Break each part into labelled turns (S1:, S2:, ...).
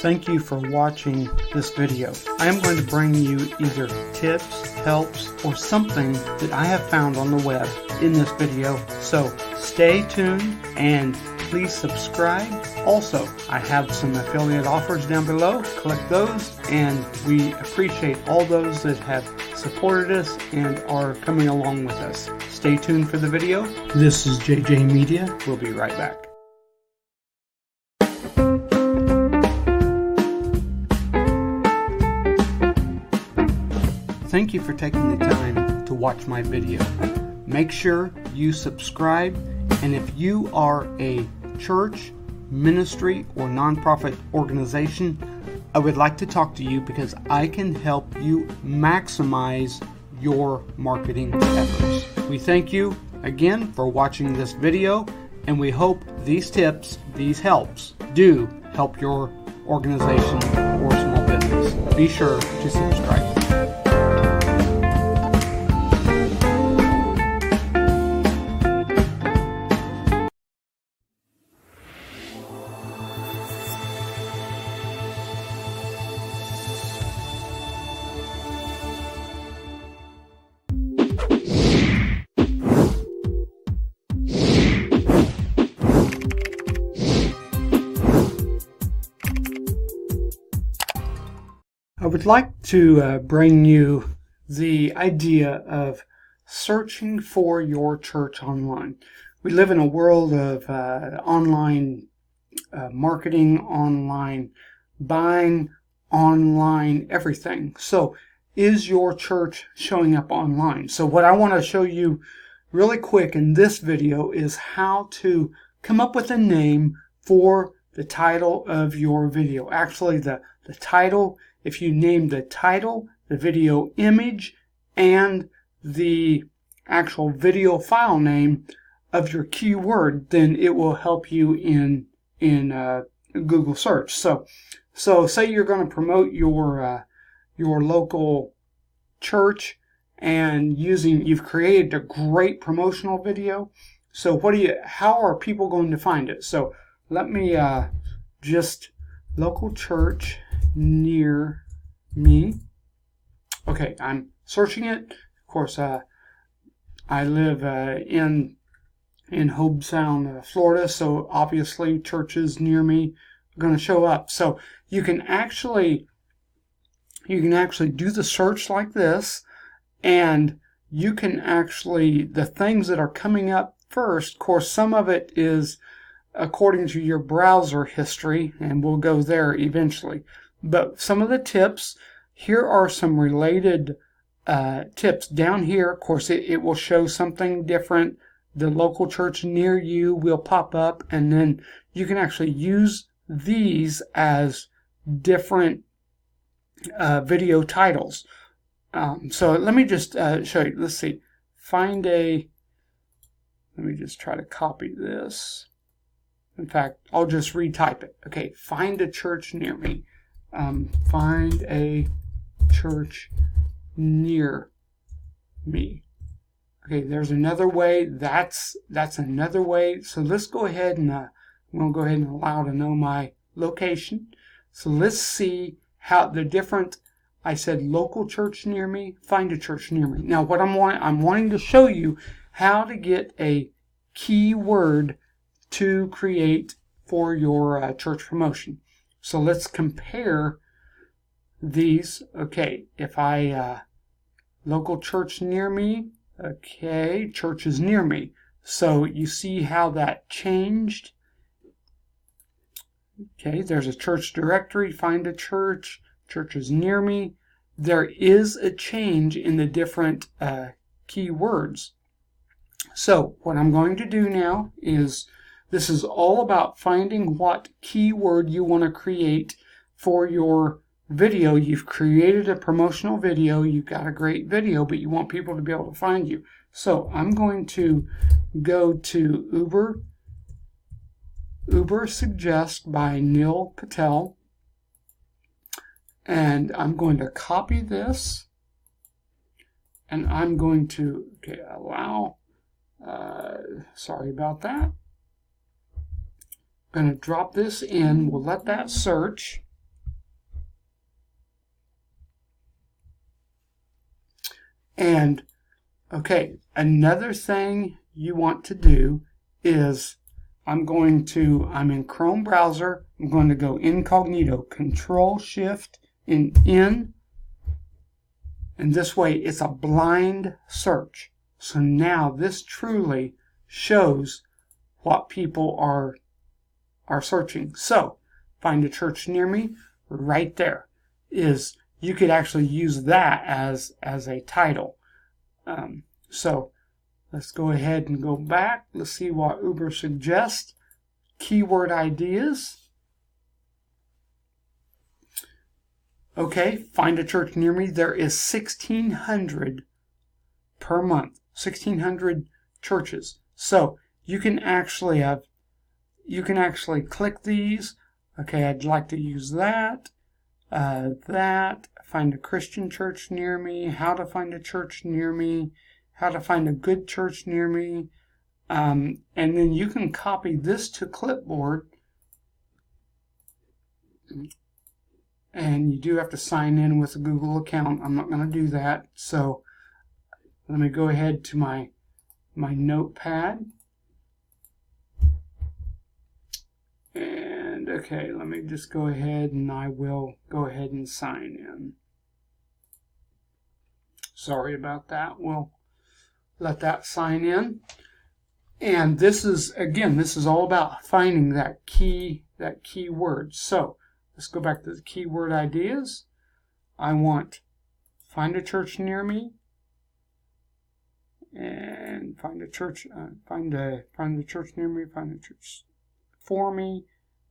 S1: Thank you for watching this video. I am going to bring you either tips, helps, or something that I have found on the web in this video. So stay tuned and please subscribe. Also, I have some affiliate offers down below. Click those, and we appreciate all those that have supported us and are coming along with us. Stay tuned for the video. This is JJ Media. We'll be right back. Thank you for taking the time to watch my video. Make sure you subscribe, and if you are a church, ministry, or nonprofit organization, I would like to talk to you because I can help you maximize your marketing efforts. We thank you again for watching this video, and we hope these tips, these helps, do help your organization or small business. Be sure to subscribe. I would like to bring you the idea of searching for your church online. We live in a world of online marketing, online buying, online everything. So is your church showing up online? So what I want to show you really quick in this video is how to come up with a name for the title of your video. Actually, the title, if you name the title, the video image, and the actual video file name of your keyword, then it will help you in Google search. So say you're going to promote your local church, and you've created a great promotional video. So how are people going to find it? So let me just local church near me. Okay, I'm searching it. Of course, I live in Hobe Sound, Florida, so obviously churches near me are going to show up. So you can actually do the search like this, and you can actually, the things that are coming up first, of course, some of it is according to your browser history, and we'll go there eventually. But some of the tips, here are some related tips. Down here, of course, it will show something different. The local church near you will pop up, and then you can actually use these as different video titles. So let me just show you. Let's see. Let me just try to copy this. In fact, I'll just retype it. Okay, find a church near me. Find a church near me. Okay, there's another way. That's another way. So let's go ahead and we'll go ahead and allow to know my location. So let's see how the different. I said local church near me. Find a church near me. Now, what I'm wanting to show you how to get a keyword to create for your church promotion. So let's compare these. Okay, if I local church near me, okay, churches near me. So you see how that changed. Okay, there's a church directory, find a church, churches near me. There is a change in the different keywords. So what I'm going to do now is, this is all about finding what keyword you want to create for your video. You've created a promotional video, you've got a great video, but you want people to be able to find you. So I'm going to go to Uber Suggest by Neil Patel, and I'm going to copy this, and I'm going to allow, sorry about that. I'm going to drop this in, we'll let that search. And okay, another thing you want to do is I'm in Chrome browser. I'm going to go incognito, Control Shift and in. And this way it's a blind search. So now this truly shows what people are searching. So find a church near me, right there is, you could actually use that as a title. So let's go ahead and go back. Let's see what Uber suggests. Keyword ideas. Okay, find a church near me. There is 1,600 per month. 1,600 churches. So you can actually click these. Okay, I'd like to use that. Find a Christian church near me. How to find a church near me. How to find a good church near me. And then you can copy this to clipboard. And you do have to sign in with a Google account. I'm not going to do that. So let me go ahead to my notepad. And okay, let me just go ahead and I will go ahead and sign in. Sorry about that. We'll let that sign in. And this is all about finding that key word. So let's go back to the keyword ideas. I want find a church near me, and find a church near me, find a church for me,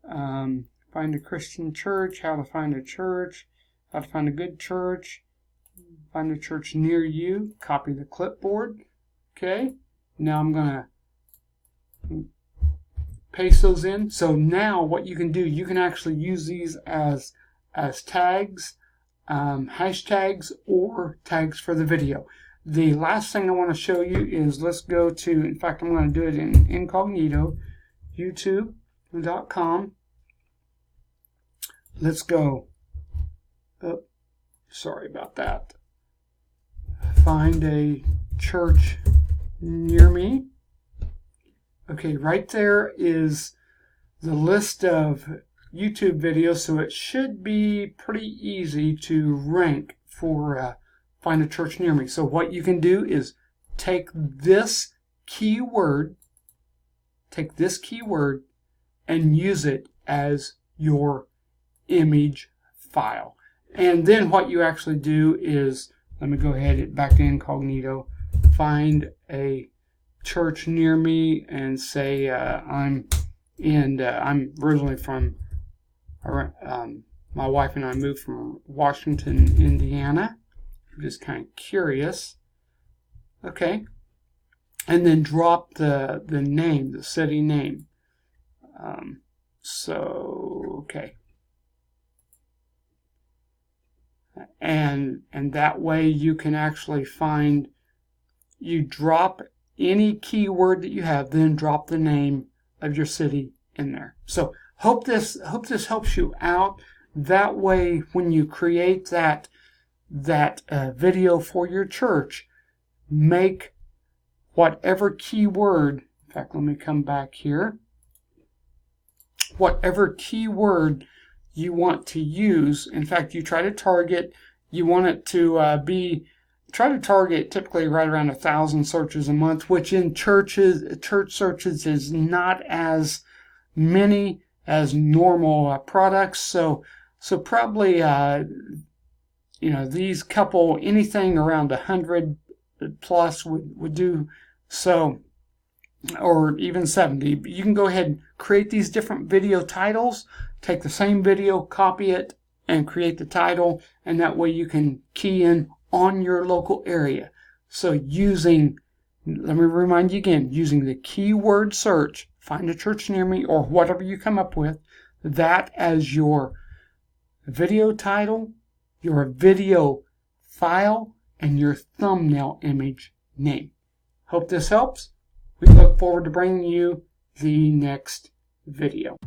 S1: find a Christian church, how to find a church, how to find a good church, find a church near you, copy the clipboard. Okay, now I'm gonna paste those in. So now what you can do, you can actually use these as tags, hashtags, or tags for the video. The last thing I want to show you is, let's go to, in fact, I'm going to do it in incognito, youtube.com. Let's go, sorry about that. Find a church near me. Okay, right there is the list of YouTube videos, so it should be pretty easy to rank for find a church near me. So what you can do is take this keyword and use it as your image file. And then what you actually do is, let me go ahead back to incognito, find a church near me, and say I'm originally from, my wife and I moved from Washington, Indiana. I'm just kind of curious. Okay, and then drop the name, the city name. Okay, and that way you can actually find, you drop any keyword that you have, then drop the name of your city in there. So hope this helps you out. That way, when you create that video for your church, make whatever keyword, in fact, let me come back here, whatever keyword you want to use. In fact, you try to target, you want it to try to target typically right around 1,000 searches a month, which in church searches is not as many as normal products. So probably these couple, anything around 100 plus would do. So, or even 70. But you can go ahead and create these different video titles. Take the same video, copy it, and create the title, and that way you can key in on your local area. So using, let me remind you again, using the keyword search, find a church near me, or whatever you come up with, that as your video title, your video file, and your thumbnail image name. Hope this helps. We look forward to bringing you the next video.